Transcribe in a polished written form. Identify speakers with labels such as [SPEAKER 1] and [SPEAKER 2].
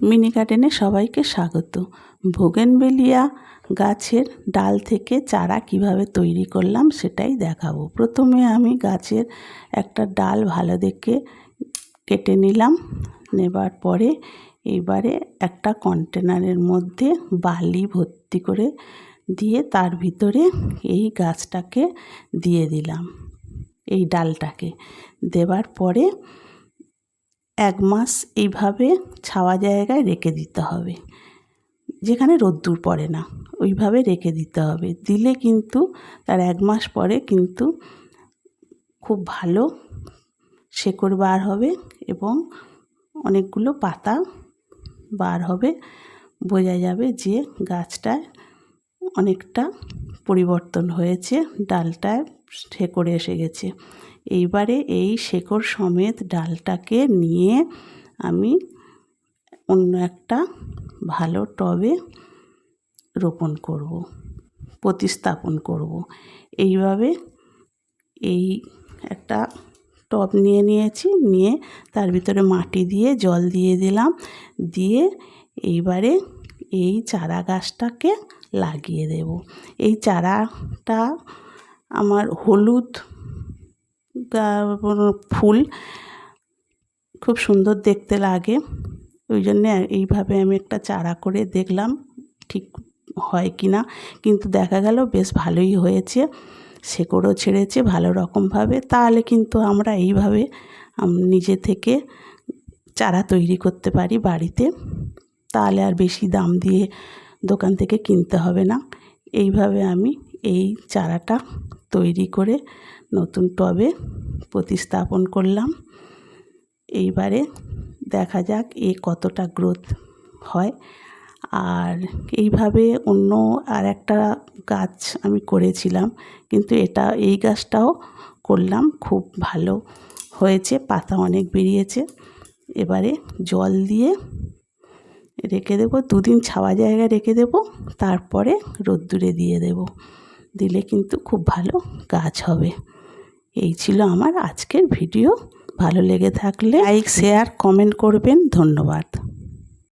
[SPEAKER 1] Mini গার্ডেনে সবাইকে স্বাগত। বোগেনভেলিয়া গাছের ডাল থেকে চারা কিভাবে তৈরি করলাম সেটাই দেখাবো। প্রথমে আমি গাছের একটা ডাল ভালো দেখে কেটে নিলাম। নেবার পরে এবারে একটা কন্টেনারের মধ্যে বালি ভর্তি করে দিয়ে তার ভিতরে এই গাছটাকে দিয়ে দিলাম। এই ডালটাকে দেবার পরে 1 মাস এইভাবে ছাওয়া জায়গায় রেখে দিতে হবে, যেখানে রোদ্দুর পড়ে না, ওইভাবে রেখে দিতে হবে। দিলে কিন্তু তার 1 মাস পরে কিন্তু খুব ভালো শেকড় বার হবে এবং অনেকগুলো পাতা বার হবে। বোঝা যাবে যে গাছটায় অনেকটা পরিবর্তন হয়েছে, ডালটায় শেকড় এসে গেছে। এইবারে এই শেকড় সমেত ডালটাকে নিয়ে আমি অন্য একটা ভালো টবে রোপণ করব, প্রতিস্থাপন করব। এইভাবে এই একটা টব নিয়েছি, নিয়ে তার ভিতরে মাটি দিয়ে জল দিয়ে দিলাম, দিয়ে এইবারে এই চারা গাছটাকে লাগিয়ে দেব। এই চারাটা আমার হলুদ ফুল খুব সুন্দর দেখতে লাগে, ওই জন্যে এইভাবে আমি একটা চারা করে দেখলাম ঠিক হয় কি না, কিন্তু দেখা গেল বেশ ভালোই হয়েছে, শেকড়ও ছেড়েছে ভালো রকমভাবে। তাহলে কিন্তু আমরা এইভাবে নিজে থেকে চারা তৈরি করতে পারি বাড়িতে, তাহলে আর বেশি দাম দিয়ে দোকান থেকে কিনতে হবে না। এইভাবে আমি এই চারাটা তৈরি করে নতুন টবে প্রতিস্থাপন করলাম। এইবারে দেখা যাক কতটা গ্রোথ হয়। আর এইভাবে অন্য আর একটা গাছ আমি করেছিলাম, কিন্তু এই গাছটাও করলাম, খুব ভালো হয়েছে, পাতা অনেক বেরিয়েছে। এবারে জল দিয়ে রেখে দেবো, 2 দিন ছাওয়া জায়গায় রেখে দেবো, তারপরে রোদ্দুরে দিয়ে দেব। দিলে কিন্তু খুব ভালো গাছ হবে। এই ছিল আমার আজকের ভিডিও। ভালো লেগে থাকলে লাইক, শেয়ার, কমেন্ট করবেন। ধন্যবাদ।